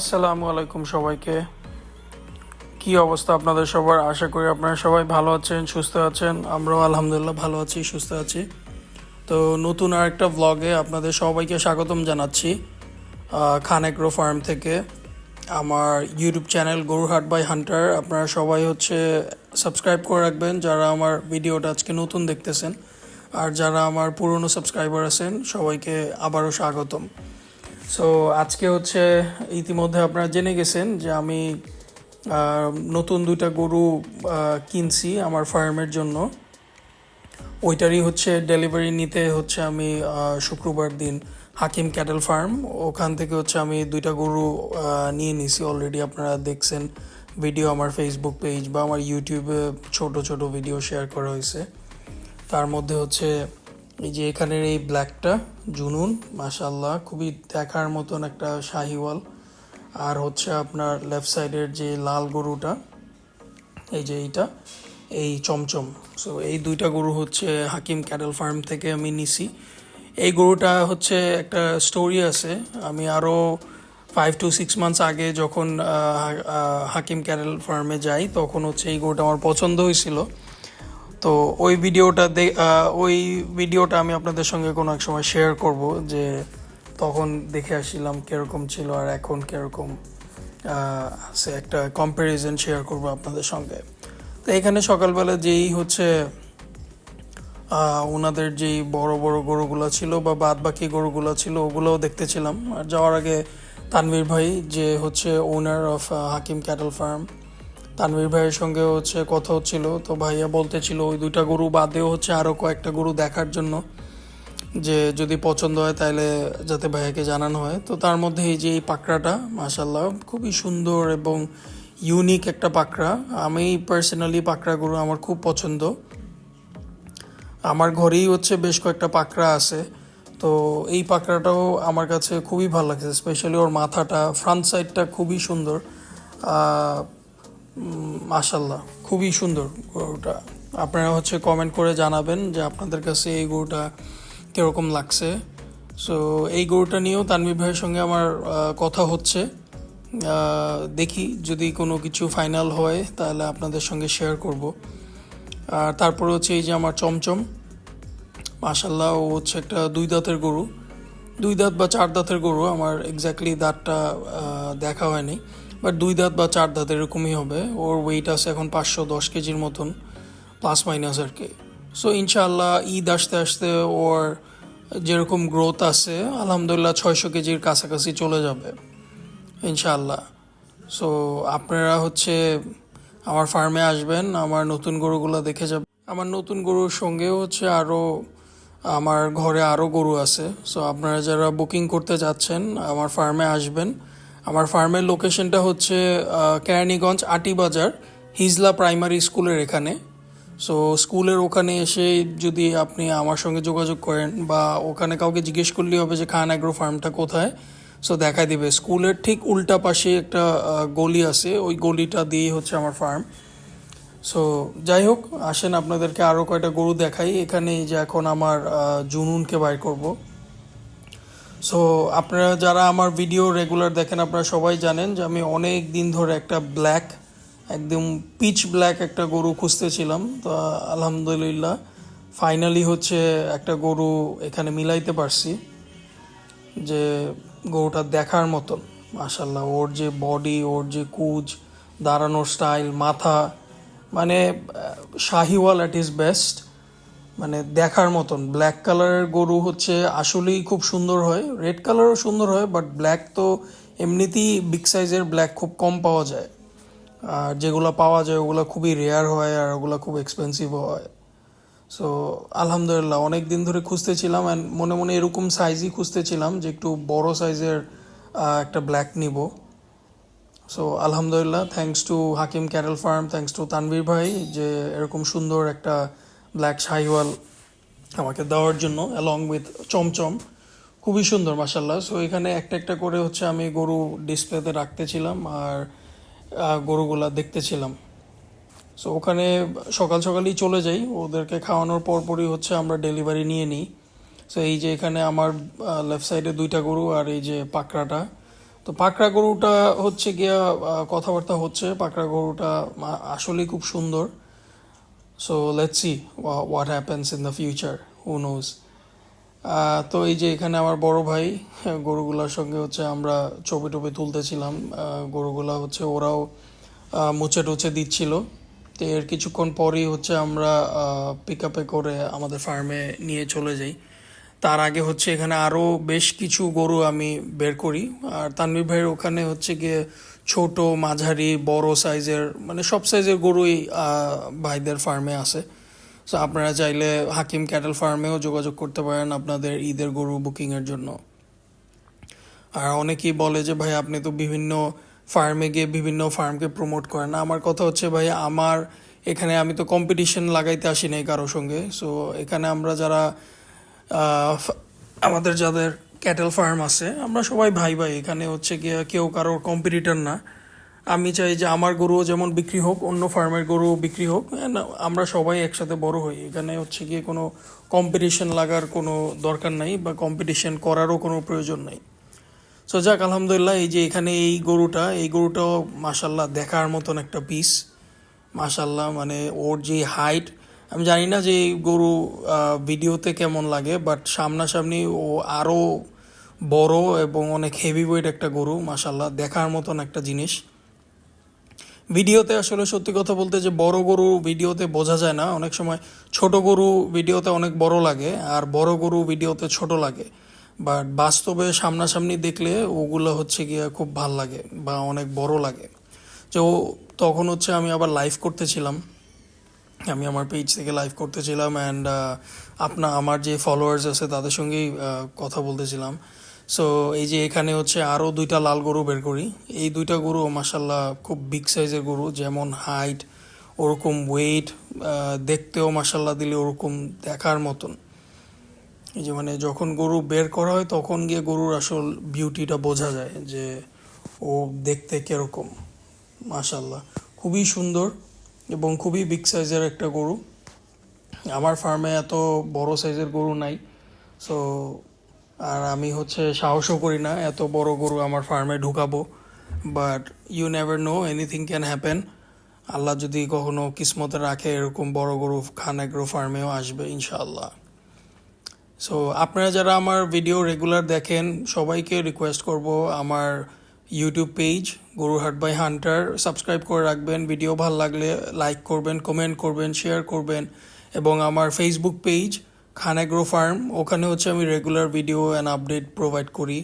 আসসালামু আলাইকুম সবাইকে। কি অবস্থা আপনাদের সবার? আশা করি আপনারা সবাই ভালো আছেন, সুস্থ আছেন। আমরাও আলহামদুলিল্লাহ ভালো আছি, সুস্থ আছি। তো নতুন আরেকটা ব্লগে আপনাদের সবাইকে স্বাগতম জানাচ্ছি খান এগ্রো ফার্ম থেকে। আমার ইউটিউব চ্যানেল গরুহাট বাই হান্টার আপনারা সবাই সাবস্ক্রাইব করে রাখবেন যারা আমার ভিডিওটা আজকে নতুন দেখতেছেন, আর যারা আমার পুরনো সাবস্ক্রাইবার আছেন সবাইকে আবারও স্বাগতম। সো আজকে ইতিমধ্যে আপনারা জেনে গেছেন যে আমি নতুন দুইটা গরু কিনছি আমার ফার্মের জন্য। ওইটারই ডেলিভারি নিতে আমি শুক্রবার দিন হাকিম ক্যাটেল ফার্ম, ওখান থেকে আমি দুইটা গরু নিয়ে নিছি। অলরেডি আপনারা দেখছেন ভিডিও আমার ফেসবুক পেজ বা আমার ইউটিউবে ছোট ছোট ভিডিও শেয়ার করা হয়েছে। তার মধ্যে এই যে এখানের এই ব্ল্যাকটা জুনুন, মাশাল্লাহ খুবই দেখার মতন একটা শাহিওয়াল। আর আপনার লেফট সাইডের যে লাল গরুটা, এই যে এই চমচম। সো এই দুইটা গরু হাকিম ক্যাটেল ফার্ম থেকে আমি নিছি। এই গরুটা একটা স্টোরি আছে। আমি আরও 5 to 6 months আগে যখন হাকিম ক্যাটেল ফার্মে যাই তখন এই গরুটা আমার পছন্দ হয়েছিল। তো ওই ভিডিওটা আমি আপনাদের সঙ্গে কোনো এক সময় শেয়ার করব, যে তখন দেখে আসছিলাম কীরকম ছিল আর এখন কীরকম আছে, একটা কম্প্যারিজন শেয়ার করব আপনাদের সঙ্গে। তো এখানে সকালবেলা ওনাদের যেই বড় বড় গরুগুলো ছিল বা বাদ বাকি গরুগুলো ছিল ওগুলোও দেখতেছিলাম। আর যাওয়ার আগে তানভীর ভাই যে ওনার of Hakim cattle farm, Tanvir ভাইয়ের সঙ্গে কথা হচ্ছিল। তো ভাইয়া বলতেছিল ওই দুইটা গরু বাদেও আরও কয়েকটা গরু দেখার জন্য, যে যদি পছন্দ হয় তাহলে যাতে ভাইয়াকে জানানো হয়। তো তার মধ্যে এই যে এই পাকড়াটা মাশাল্লাহ খুবই সুন্দর এবং ইউনিক একটা পাকড়া। আমি পার্সোনালি পাকড়া গরু আমার খুব পছন্দ। আমার ঘরেই বেশ কয়েকটা পাকড়া আছে। তো এই পাকড়াটাও আমার কাছে খুবই ভালো লাগছে, স্পেশালি ওর মাথাটা, ফ্রন্ট সাইডটা খুবই সুন্দর। মাশাল্লাহ খুবই সুন্দর গরুটা। আপনারা কমেন্ট করে জানাবেন যে আপনাদের কাছে এই গরুটা কীরকম লাগছে। সো এই গরুটা নিয়েও তানভীর ভাইয়ের সঙ্গে আমার কথা হচ্ছে। দেখি যদি কোনো কিছু ফাইনাল হয় তাহলে আপনাদের সঙ্গে শেয়ার করব। আর তারপরে এই যে আমার চমচম, মাশাল্লাহ ও একটা 2 দাঁতের গরু, 2 দাঁত বা 4 দাঁতের গরু, আমার এক্স্যাক্টলি দাঁতটা দেখা হয়নি, বাট 2 দাঁত বা 4 দাঁত এরকমই হবে। ওর ওয়েট আছে এখন 510 কেজির মতন, প্লাস মাইনাস আর কি। সো ইনশাআল্লাহ ঈদ আসতে আসতে ওর যেরকম গ্রোথ আছে আলহামদুলিল্লাহ 600 কেজির কাছাকাছি চলে যাবে ইনশাআল্লাহ। সো আপনারা আমার ফার্মে আসবেন, আমার নতুন গরুগুলো দেখে যাবেন। আমার নতুন গরুর সঙ্গেও আরও আমার ঘরে আরও গরু আছে। সো আপনারা যারা বুকিং করতে যাচ্ছেন আমার ফার্মে আসবেন। আমার ফার্মের লোকেশনটা কেরানীগঞ্জ আটিবাজার হিজলা প্রাইমারি স্কুলের এখানে। সো স্কুলের ওখানে এসে যদি আপনি আমার সঙ্গে যোগাযোগ করেন বা ওখানে কাউকে জিজ্ঞেস করলেই হবে যে খান এগ্রো ফার্মটা কোথায়, সো দেখাই দিবে। স্কুলের ঠিক উল্টা পাশে একটা গলি আছে, ওই গলিটা দিয়ে আমার ফার্ম। সো যাই হোক, আসেন আপনাদেরকে আরও কয়টা গরু দেখাই। এখানে এই যে এখন আমার জুনুনকে বাইর করব। সো আপনারা যারা আমার ভিডিও রেগুলার দেখেন আপনারা সবাই জানেন যে আমি অনেক দিন ধরে একটা ব্ল্যাক, একদম পিচ ব্ল্যাক একটা গরু খুঁজতেছিলাম। তো আলহামদুলিল্লাহ ফাইনালি একটা গরু এখানে মিলাইতে পারছি, যে গরুটা দেখার মতন। মাশাল্লাহ ওর যে বডি, ওর যে কুজ, দাঁড়ানোর স্টাইল, মাথা, মানে শাহিওয়াল অ্যাট ইজ বেস্ট, মানে দেখার মতন। ব্ল্যাক কালারের গরু আসলেই খুব সুন্দর হয়, রেড কালারও সুন্দর হয়, বাট ব্ল্যাক তো এমনিতেই বিগ সাইজের ব্ল্যাক খুব কম পাওয়া যায়। আর যেগুলো পাওয়া যায় ওগুলো খুবই রেয়ার হয় আর ওগুলো খুব এক্সপেন্সিভও হয়। সো আলহামদুলিল্লাহ অনেক দিন ধরে খুঁজতেছিলাম, অ্যান্ড মনে মনে এরকম সাইজই খুঁজতেছিলাম যে একটু বড় সাইজের একটা ব্ল্যাক নিব। সো আলহামদুলিল্লাহ thanks to Hakim cattle farm, thanks to Tanvir ভাই যে এরকম সুন্দর একটা ব্ল্যাক শাহিওয়াল আমাকে দেওয়ার জন্য, অ্যালং উইথ চমচম, খুবই সুন্দর মাশাল্লাহ। সো এখানে একটা একটা করে আমি গরু ডিসপ্লেতে রাখতেছিলাম আর গরুগুলা দেখতেছিলাম। সো ওখানে সকাল সকালই চলে যাই, ওদেরকে খাওয়ানোর পরপরই আমরা ডেলিভারি নিয়ে নিই। সো এই যে এখানে আমার লেফট সাইডে দুইটা গরু আর এই যে পাকড়াটা, তো পাকড়া গরুটা হচ্ছে গিয়া কথাবার্তা হচ্ছে, পাকড়া গরুটা আসলেই খুব সুন্দর। So let's see what happens in the future, who knows. তো এই যে এখানে আমার বড় ভাই, গরুগুলার সঙ্গে হচ্ছে আমরা ছবি টবি তুলতেছিলাম। গরুগুলা হচ্ছে ওরাও মুছে টুছে দিচ্ছিল। তো এর কিছুক্ষণ পরই হচ্ছে আমরা পিক আপে করে আমাদের ফার্মে নিয়ে চলে যাই। তার আগে হচ্ছে এখানে আরও বেশ কিছু গরু আমি বের করি। আর তানভীর ভাইয়ের ওখানে হচ্ছে গিয়ে ছোট মাঝারি বড় সাইজের মানে সব সাইজের গরুই ভাইদের ফার্মে আছে। সো আপনারা চাইলে হাকিম ক্যাটেল ফার্মেও যোগাযোগ করতে পারেন আপনাদের ঈদের গরু বুকিংয়ের জন্য। আর অনেকেই বলে যে ভাই আপনি তো বিভিন্ন ফার্মে গিয়ে বিভিন্ন ফার্মকে প্রমোট করেন। আমার কথা হচ্ছে ভাই আমার এখানে আমি তো কম্পিটিশন লাগাইতে আসি নাই কারোর সঙ্গে। সো এখানে আমরা যারা আমাদের যাদের ক্যাটেল ফার্ম আছে আমরা সবাই ভাই ভাই, এখানে হচ্ছে গিয়ে কেউ কারোর কম্পিটিটর না। আমি চাই যে আমার গরুও যেমন বিক্রি হোক, অন্য ফার্মের গরুও বিক্রি হোক, and আমরা সবাই একসাথে বড় হই। এখানে হচ্ছে গিয়ে কোনো কম্পিটিশন লাগার কোনো দরকার নাই বা কম্পিটিশন করারও কোনো প্রয়োজন নাই। সো যাক আলহামদুলিল্লাহ, এই যে এখানে এই গরুটাও মাশাল্লাহ দেখার মতন একটা পিস। মাশাল্লাহ মানে ওর যে হাইট, আমি জানি না যে এই গরু ভিডিওতে কেমন লাগে, বাট সামনাসামনি ও আরও বড় এবং অনেক হেভি ওয়েট একটা গরু। মাশাল্লাহ দেখার মতন একটা জিনিস। ভিডিওতে আসলে সত্যি কথা বলতে যে বড় গরু ভিডিওতে বোঝা যায় না, অনেক সময় ছোট গরু ভিডিওতে অনেক বড় লাগে আর বড় গরু ভিডিওতে ছোট লাগে। বাট বাস্তবে সামনাসামনি দেখলে ওগুলো হচ্ছে গিয়ে খুব ভাল লাগে বা অনেক বড় লাগে। তো তখন হচ্ছে আমি আবার লাইভ করতেছিলাম, আমি আমার পেজ থেকে লাইভ করতেছিলাম অ্যান্ড আমার যে ফলোয়ার্স আছে তাদের সঙ্গেই কথা বলতেছিলাম। সো এই যে এখানে হচ্ছে আরও দুইটা লাল গরু বের করি। এই দুইটা গরু মাসাল্লাহ খুব বিগ সাইজের গরু, যেমন হাইট ওরকম ওয়েট, দেখতেও মাসাল্লাহ দিলে ওরকম দেখার মতন। এই যে মানে যখন গরু বের করা হয় তখন গিয়ে গরুর আসল বিউটিটা বোঝা যায় যে ও দেখতে কিরকম। মাশাল্লাহ খুবই সুন্দর এবং খুবই বিগ সাইজের একটা গরু। আমার ফার্মে এত বড় সাইজের গরু নাই। সো আর আমি হচ্ছে সাহসও করি না এত বড় গরু আমার ফার্মে ঢুকাবো। But you never know, anything can happen. আল্লাহ যদি কখনো কিসমতে রাখে এরকম বড় গরু খান এগ্রো ফার্মেও আসবে ইনশাআল্লাহ। সো আপনারা যারা আমার ভিডিও রেগুলার দেখেন সবাইকে রিকোয়েস্ট করব আমার YouTube page Goruhat by Hunter subscribe করে রাখবেন। ভিডিও ভালো লাগলে লাইক করবেন, কমেন্ট করবেন, শেয়ার করবেন। এবং আমার ফেসবুক পেজ খান এগ্রো ফার্ম, ওখানে হচ্ছে আমি regular video and update provide করি।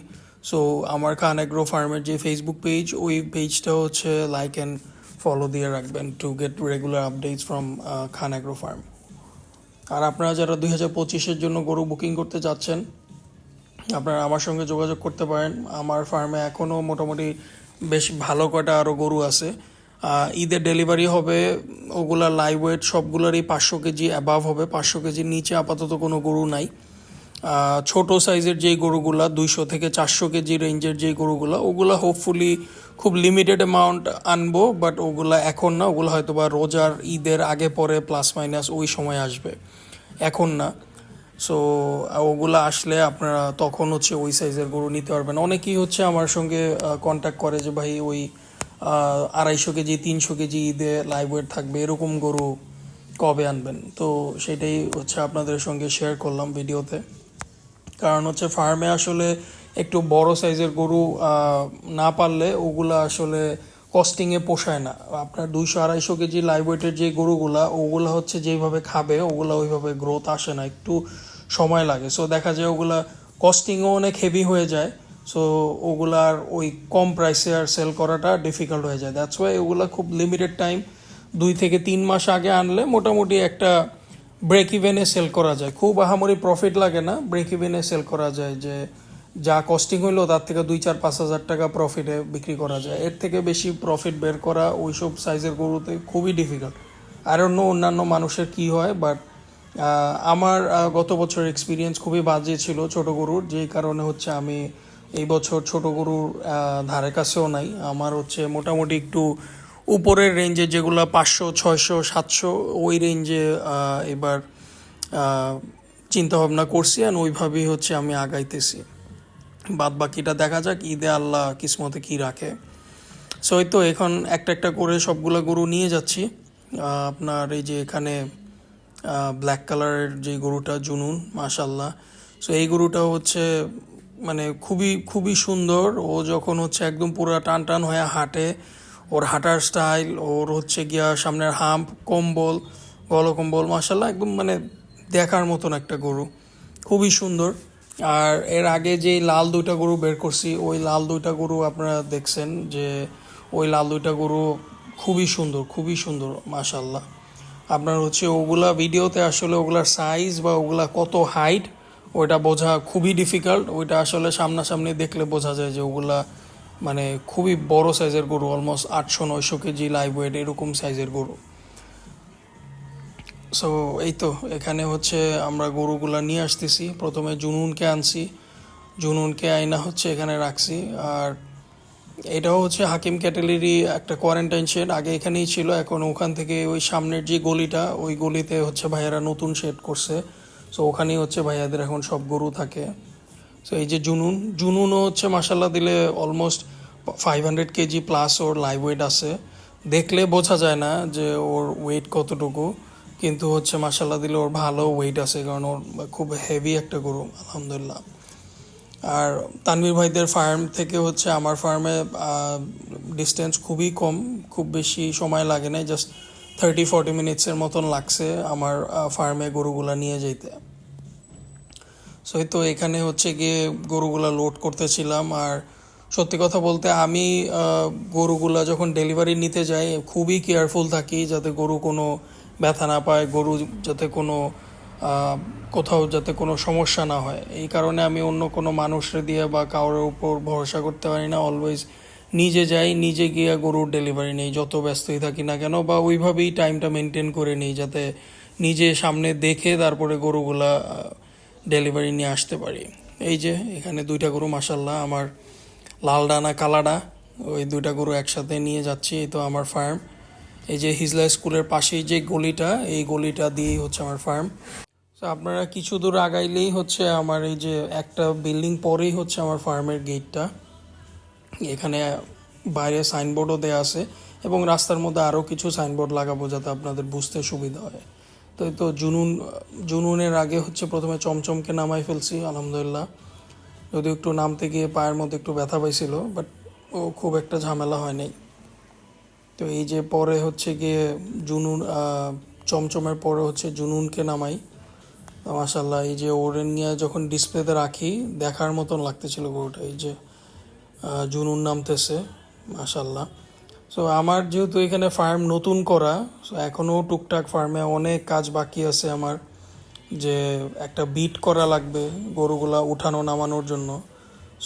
সো আমার খান এগ্রো ফার্মের যে ফেসবুক পেজ, ওই পেজটা হচ্ছে লাইক অ্যান্ড ফলো দিয়ে রাখবেন to get regular updates from Khan agro farm. আর আপনারা যারা 2025-এর জন্য গরু বুকিং করতে চাচ্ছেন আপনারা আমার সঙ্গে যোগাযোগ করতে পারেন। আমার ফার্মে এখনও মোটামুটি বেশ ভালো কটা আরও গরু আছে। ঈদের ডেলিভারি হবে, ওগুলা লাইভ ওয়েট সবগুলোরই 500 কেজি অ্যাবাভ হবে, 500 কেজির নিচে আপাতত কোনো গরু নাই। ছোট সাইজের যেই গরুগুলা 200 থেকে 400 কেজি রেঞ্জের যেই গরুগুলা, ওগুলা হোপফুলি খুব লিমিটেড অ্যামাউন্ট আনবো, বাট ওগুলা এখন না, ওগুলো হয়তো বা রোজার ঈদের আগে পরে প্লাস মাইনাস ওই সময় আসবে, এখন না। সো ওগুলা আসলে আপনারা তখন হচ্ছে ওই সাইজের গরু নিতে পারবেন। অনেকেই হচ্ছে আমার সঙ্গে কন্ট্যাক্ট করে যে ভাই ওই 250 কেজি 300 কেজি ঈদে লাইভ ওয়েট থাকবে এরকম গরু কবে আনবেন। তো সেটাই হচ্ছে আপনাদের সঙ্গে শেয়ার করলাম ভিডিওতে। কারণ হচ্ছে ফার্মে আসলে একটু বড় সাইজের গরু না পারলে ওগুলা আসলে কস্টিংয়ে পোষায় না। আপনার 200-250 কেজি লাইভ ওয়েটের যে গরুগুলা ওগুলা হচ্ছে যেইভাবে খাবে ওগুলা ওইভাবে গ্রোথ আসে না, একটু সময় লাগে। সো দেখা যায় ওগুলা কস্টিংও অনেক হেভি হয়ে যায়। সো ওগুলার ওই কম প্রাইসে আর সেল করাটা ডিফিকাল্ট হয়ে যায়। দ্যাটস ওয়াই ওগুলা খুব লিমিটেড টাইম 2 থেকে 3 মাস আগে আনলে মোটামুটি একটা ব্রেক ইভেনে সেল করা যায়। খুব আহামরি প্রফিট লাগে না, ব্রেক ইভেনে সেল করা যায়, যে যা কস্টিং হইলো তার থেকে 2-4-5 হাজার টাকা প্রফিটে বিক্রি করা যায়। এর থেকে বেশি প্রফিট বের করা ওইসব সাইজের গরুতে খুবই ডিফিকাল্ট। আর অন্যান্য মানুষের কি হয়, বাট আমার গত বছর এক্সপিরিয়েন্স খুবই বাজে ছিল ছোট গরুর, যেই কারণে হচ্ছে আমি এই বছর ছোট গরুর ধারে কাছেও নাই। আমার হচ্ছে মোটামুটি একটু উপরের রেঞ্জে যেগুলো 500, 600, 700 ওই রেঞ্জে এবার চিন্তা ভাবনা করছি আর ওইভাবেই হচ্ছে আমি আগাইতেছি। বাদ বাকিটা দেখা যাক, ঈদে আল্লাহ কিসমতে কি রাখে। সো এই তো এখন একটা একটা করে সবগুলো গরু নিয়ে যাচ্ছি। আপনার এই যে এখানে ব্ল্যাক কালারের যে গরুটা জুনুন, মাশাল্লাহ। সো এই গরুটা হচ্ছে মানে খুবই খুবই সুন্দর। ও যখন হচ্ছে একদম পুরো টান টান হয়ে হাঁটে, ওর হাঁটার স্টাইল, ওর হচ্ছে গিয়া সামনের হাম্প, কম্বল, গলকম্বল, মাশাল্লাহ একদম মানে দেখার মতন একটা গরু, খুবই সুন্দর। আর এর আগে যে লাল দুইটা গরু বের করছি, ওই লাল দুইটা গরু আপনারা দেখছেন যে ওই লাল দুইটা গরু খুবই সুন্দর, খুবই সুন্দর, মাশাল্লাহ। আপনার হচ্ছে ওগুলা ভিডিওতে আসলে ওগুলার সাইজ বা ওগুলা কত হাইট ওইটা বোঝা খুবই ডিফিকাল্ট। ওইটা আসলে সামনাসামনি দেখলে বোঝা যায় যে ওগুলা মানে খুবই বড় সাইজের গরু, অলমোস্ট 800-900 কেজি লাইভ ওয়েট এরকম সাইজের গরু। সো এই তো এখানে হচ্ছে আমরা গরুগুলা নিয়ে আসতেছি। প্রথমে জুনুনকে আনছি, জুনুনকে আইনা হচ্ছে এখানে রাখছি। আর এটাও হচ্ছে হাকিম ক্যাটেলেরই একটা কোয়ারেন্টাইন শেড, আগে এখানেই ছিল, এখন ওখান থেকে ওই সামনের যে গলিটা, ওই গলিতে হচ্ছে ভাইয়ারা নতুন শেড করছে। সো ওখানেই হচ্ছে ভাইয়াদের এখন সব গরু থাকে। সো এই যে জুনুন, জুনুনও হচ্ছে মাসাল্লাহ দিলে অলমোস্ট 500 কেজি প্লাস ওর লাইভ ওয়েট আছে। দেখলে বোঝা যায় না যে ওর ওয়েট কতটুকু, কিন্তু হচ্ছে মাসাল্লাহ দিলে ওর ভালো ওয়েট আছে, কারণ ওর খুব হেভি একটা গরু আলহামদুলিল্লাহ। আর তানভীর ভাইদের ফার্ম থেকে হচ্ছে আমার ফার্মে ডিস্টেন্স খুবই কম, খুব বেশি সময় লাগে না, জাস্ট 30-40 মিনিটসের মতন লাগছে আমার ফার্মে গরুগুলা নিয়ে যেতে। সো এই তো এখানে হচ্ছে গিয়ে গরুগুলা লোড করতেছিলাম। আর সত্যি কথা বলতে আমি গরুগুলা যখন ডেলিভারি নিতে যাই খুবই কেয়ারফুল থাকি, যাতে গরু কোনো ব্যথা না পায়, গরু যাতে কোনো কোথাও যাতে কোনো সমস্যা না হয়। এই কারণে আমি অন্য কোনো মানুষরে দিয়ে বা কারোর উপর ভরসা করতে পারি না, অলওয়েজ নিজে যাই, নিজে গিয়ে গরুর ডেলিভারি নেই, যত ব্যস্তই থাকি না কেন, বা ওইভাবেই টাইমটা মেনটেন করে নিই যাতে নিজে সামনে দেখে তারপরে গরুগুলা ডেলিভারি নিয়ে আসতে পারি। এই যে এখানে দুইটা গরু মাসাল্লাহ আমার লাল ডানা কালাডা, ওই দুইটা গরু একসাথে নিয়ে যাচ্ছি। এই তো আমার ফার্ম, এই যে হিজলা স্কুলের পাশেই যে গলিটা, এই গলিটা দিয়েই হচ্ছে আমার ফার্ম। তো আপনারা কিছু দূর আগাইলেই হচ্ছে আমার এই যে একটা বিল্ডিং পরেই হচ্ছে আমার ফার্মের গেটটা। এখানে বাইরে সাইনবোর্ডও দেওয়া আছে এবং রাস্তার মধ্যে আরও কিছু সাইনবোর্ড লাগাবো যাতে আপনাদের বুঝতে সুবিধা হয়। তো এই তো জুনুনের আগে হচ্ছে প্রথমে চমচমকে নামাই ফেলছি আলহামদুলিল্লাহ, যদিও একটু নামতে গিয়ে পায়ের মধ্যে একটু ব্যথা পাইছিল, বাট ও খুব একটা ঝামেলা হয় নাই। তো এই যে পরে হচ্ছে গিয়ে জুনুন, চমচমের পরে হচ্ছে জুনুনকে নামাই। মাশাল্লাহ এই যে ওরেন নিয়ে যখন ডিসপ্লেতে রাখি দেখার মতন লাগতেছিল গরুটা, এই যে জুনুন নামতেছে মাশাল্লাহ। সো আমার যেহেতু এখানে ফার্ম নতুন করা, সো এখনও টুকটাক ফার্মে অনেক কাজ বাকি আছে আমার, যে একটা বিট করা লাগবে গরুগুলা উঠানো নামানোর জন্য।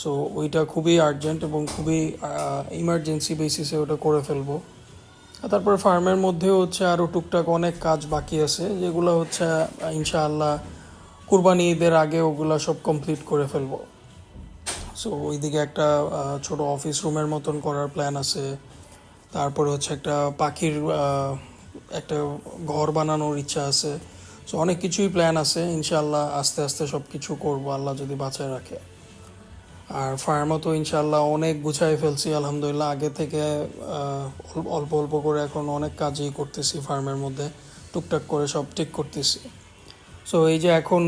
সো ওইটা খুবই আর্জেন্ট এবং খুবই ইমার্জেন্সি বেসিসে ওটা করে ফেলবো। আর তারপর ফার্মের মধ্যেও হচ্ছে আরও টুকটাক অনেক কাজ বাকি আছে, যেগুলো হচ্ছে ইনশাআল্লাহ কুরবানি ঈদের আগে ওগুলা সব কমপ্লিট করে ফেলবো। সো ওইদিকে একটা ছোট অফিস রুমের মতন করার প্ল্যান আছে। তারপরে হচ্ছে একটা পাখির একটা ঘর বানানোর ইচ্ছা আছে। সো অনেক কিছুই প্ল্যান আছে, ইনশাআল্লাহ আস্তে আস্তে সব কিছু করবো আল্লাহ যদি বাঁচায় রাখে। আর ফার্মও তো ইনশাআল্লাহ অনেক গুছাই ফেলছি আলহামদুলিল্লাহ, আগে থেকে অল্প অল্প করে এখন অনেক কাজই করতেছি ফার্মের মধ্যে, টুকটাক করে সব ঠিক করতেছি। সো এই যে এখন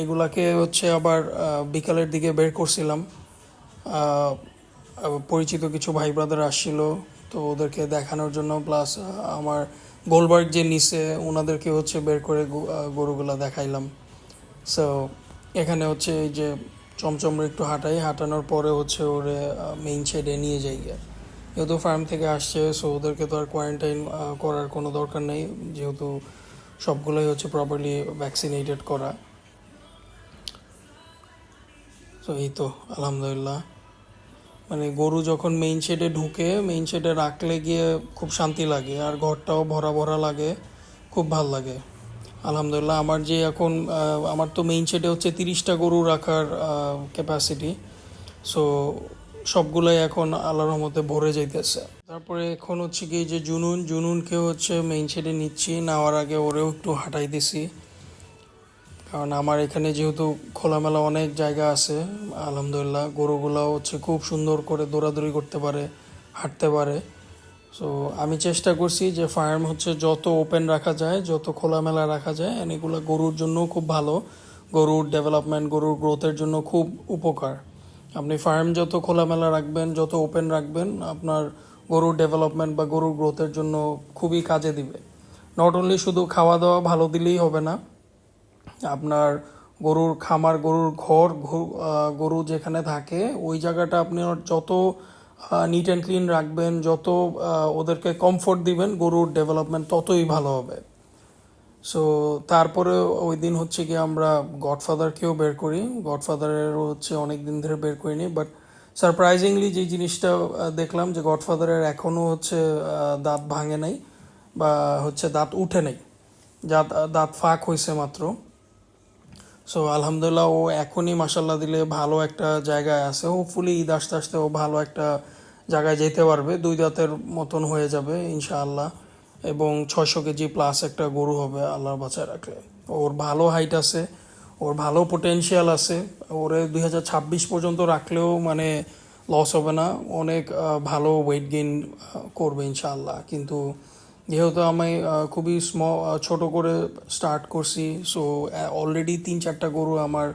এগুলাকে হচ্ছে আবার বিকালের দিকে বের করছিলাম, পরিচিত কিছু ভাই ব্রাদার আসছিল, তো ওদেরকে দেখানোর জন্য, প্লাস আমার গোলবার্গ যে নিচে ওনাদেরকে হচ্ছে বের করে গরুগুলা দেখাইলাম। সো এখানে হচ্ছে এই যে চমচমরে একটু হাঁটানোর পরে হচ্ছে ওরে মেইন শেডে নিয়ে যাই গিয়ে, যেহেতু ফার্ম থেকে আসছে। সো ওদেরকে তো আর কোয়ারেন্টাইন করার কোনো দরকার নেই, যেহেতু সবগুলোই হচ্ছে প্রপারলি ভ্যাকসিনেটেড করা। তো এই তো আলহামদুলিল্লাহ, মানে গরু যখন মেইন শেডে ঢুকে, মেইন শেডে রাখলে গিয়ে খুব শান্তি লাগে, আর ঘরটাও ভরা ভরা লাগে, খুব ভাল লাগে আলহামদুলিল্লাহ। আমার যে এখন আমার তো মেইন শেডে হচ্ছে 30টা গরু রাখার ক্যাপাসিটি। সো সবগুলোই এখন আল্লাহর রহমতে ভরে যাইতেছে। তারপরে এখন হচ্ছে কি যে জুনুনকে হচ্ছে মেইন শেডে নিচ্ছি, নেওয়ার আগে ওরেও একটু হাঁটাই দিছি, কারণ আমার এখানে যেহেতু খোলামেলা অনেক জায়গা আছে, আলহামদুলিল্লাহ গরুগুলো হচ্ছে খুব সুন্দর করে দৌড়াদৌড়ি করতে পারে, হাঁটতে পারে। সো আমি চেষ্টা করছি যে ফার্ম হচ্ছে যত ওপেন রাখা যায়, যত খোলামেলা রাখা যায়, and এগুলো গরুর জন্য খুব ভালো। গরুর ডেভেলপমেন্ট, গরুর গ্রোথের জন্য খুব উপকার। আপনি ফার্ম যত খোলামেলা রাখবেন, যত ওপেন রাখবেন, আপনার গরুর ডেভেলপমেন্ট বা গরুর গ্রোথের জন্য খুবই কাজে দিবে। নট অনলি শুধু খাওয়া দাওয়া ভালো দিলেই হবে না, আপনার গরুর খামার, গরুর ঘর, গরু যেখানে থাকে ওই জায়গাটা আপনি যত নিট অ্যান্ড ক্লিন রাখবেন, যত ওদেরকে কমফোর্ট দিবেন, গরুর ডেভেলপমেন্ট ততই ভালো হবে। সো তারপরে ওই দিন হচ্ছে কি আমরা গডফাদারকেও বের করি। গডফাদারেরও হচ্ছে অনেক দিন ধরে বের করিনি, বাট সারপ্রাইজিংলি যে জিনিসটা দেখলাম যে গডফাদারের এখনও হচ্ছে দাঁত ভাঙে নাই বা হচ্ছে দাঁত উঠে নাই, দাঁত দাঁত ফাঁক হয়েছে মাত্র। সো আলহামদুলিল্লাহ ও এখনই মাসাল্লাহ দিলে ভালো একটা জায়গায় আছে। হোপফুলি ঈদ আসতে আসতে ও ভালো একটা জায়গায় যেতে পারবে, 2 দাঁতের মতন হয়ে যাবে ইনশাআল্লাহ, এবং 600 কেজি প্লাস একটা গরু হবে আল্লাহর বাঁচায় রাখলে। ওর ভালো হাইট আছে, ওর ভালো পোটেনশিয়াল আছে। ওরে 2026 পর্যন্ত রাখলেও মানে লস হবে না, অনেক ভালো ওয়েট গেইন করবে ইনশাআল্লাহ। কিন্তু যেহেতু আমি খুবই ছোট করে স্টার্ট করছি, সো অলরেডি 3-4টা গরু আমার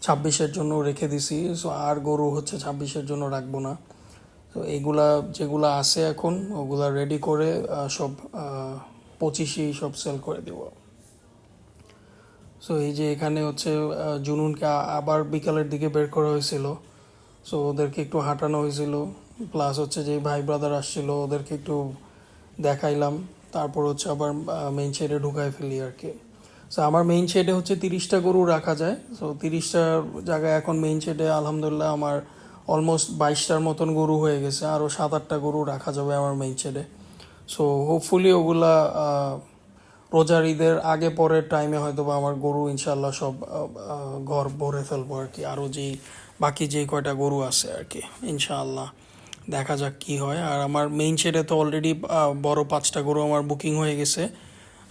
26-এর জন্য রেখে দিছি। সো আর গরু হচ্ছে 26-এর জন্য রাখবো না। তো এইগুলা যেগুলা আছে এখন ওগুলা রেডি করে সব 25-এই সব সেল করে দেব। সো এই যে এখানে হচ্ছে জুনুনকে আবার বিকালের দিকে বের করা হয়েছিল। সো ওদেরকে একটু হাঁটানো হয়েছিল, প্লাস হচ্ছে যে ভাই ব্রাদার আসছিল ওদেরকে একটু দেখাইলাম। তারপর হচ্ছে আবার মেইন শেডে ঢুকাই ফেলি আর কি। সো আমার মেইন শেডে হচ্ছে 30টা গরু রাখা যায়। সো 30টার জায়গায় এখন মেইন শেডে আলহামদুলিল্লাহ আমার অলমোস্ট 22টার মতন গরু হয়ে গেছে। আরও 7-8টা গরু রাখা যাবে আমার মেইন শেডে। সো হোপফুলি ওগুলা রোজার ঈদের আগে পরের টাইমে হয়তো বা আমার গরু ইনশাল্লাহ সব ঘর ভরে ফেলবো আর কি। আরও যেই বাকি যেই কয়টা গরু আছে আর কি, ইনশাআল্লাহ দেখা যাক কি হয়। আর আমার মেইন শেডে তো অলরেডি বড় 5টা গরু আমার বুকিং হয়ে গেছে।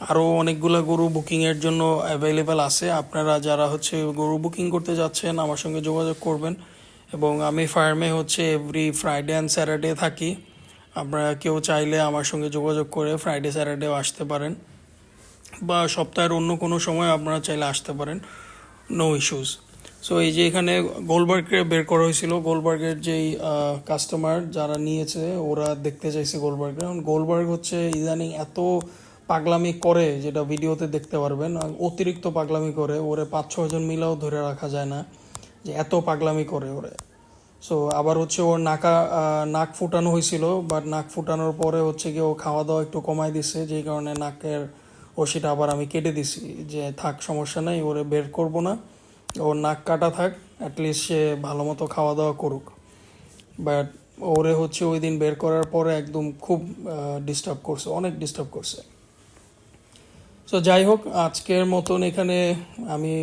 আরও অনেকগুলো গরু বুকিংয়ের জন্য অ্যাভেলেবেল আছে। আপনারা যারা হচ্ছে গরু বুকিং করতে যাচ্ছেন আমার সঙ্গে যোগাযোগ করবেন। এবং আমি ফার্মে হচ্ছে এভরি ফ্রাইডে অ্যান্ড স্যাটারডে থাকি। আপনারা কেউ চাইলে আমার সঙ্গে যোগাযোগ করে ফ্রাইডে স্যাটারডেও আসতে পারেন, বা সপ্তাহের অন্য কোনো সময় আপনারা চাইলে আসতে পারেন, নো ইস্যুস। সো এই যে এখানে গোলবার্গকে বের করা হয়েছিল, গোলবার্গের যেই কাস্টমার যারা নিয়েছে ওরা দেখতে চাইছে গোলবার্গ। কারণ গোলবার্গ হচ্ছে ইদানিং এত পাগলামি করে, যেটা ভিডিওতে দেখতে পারবেন, অতিরিক্ত পাগলামি করে। ওরে 5-6 জন মিলেও ধরে রাখা যায় না যে এত পাগলামি করে ওরে। সো আবার হচ্ছে ওর নাক ফুটানো হয়েছিল, বাট নাক ফুটানোর পরে হচ্ছে কি ও খাওয়া দাওয়া একটু কমাই দিছে, যেই কারণে নাকের রশিটা আবার আমি কেটে দিছি যে থাক সমস্যা নাই, ওরে বের করব না, ওর নাক কাটা থাক, অ্যাটলিস্ট সে ভালো মতো খাওয়া দাওয়া করুক। বাট ওরে হচ্ছে ওই দিন বের করার পরে একদম খুব ডিস্টার্ব করছে, অনেক ডিস্টার্ব করছে। সো যাই হোক, আজকের মতন এখানে আমি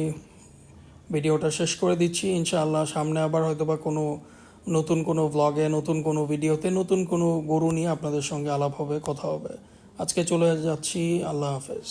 ভিডিওটা শেষ করে দিচ্ছি। ইনশাআল্লাহ সামনে আবার হয়তো বা কোনো নতুন কোনো ব্লগে, নতুন কোনো ভিডিওতে, নতুন কোনো গরু নিয়ে আপনাদের সঙ্গে আলাপ হবে, কথা হবে। আজকে চলে যাচ্ছি, আল্লাহ হাফেজ।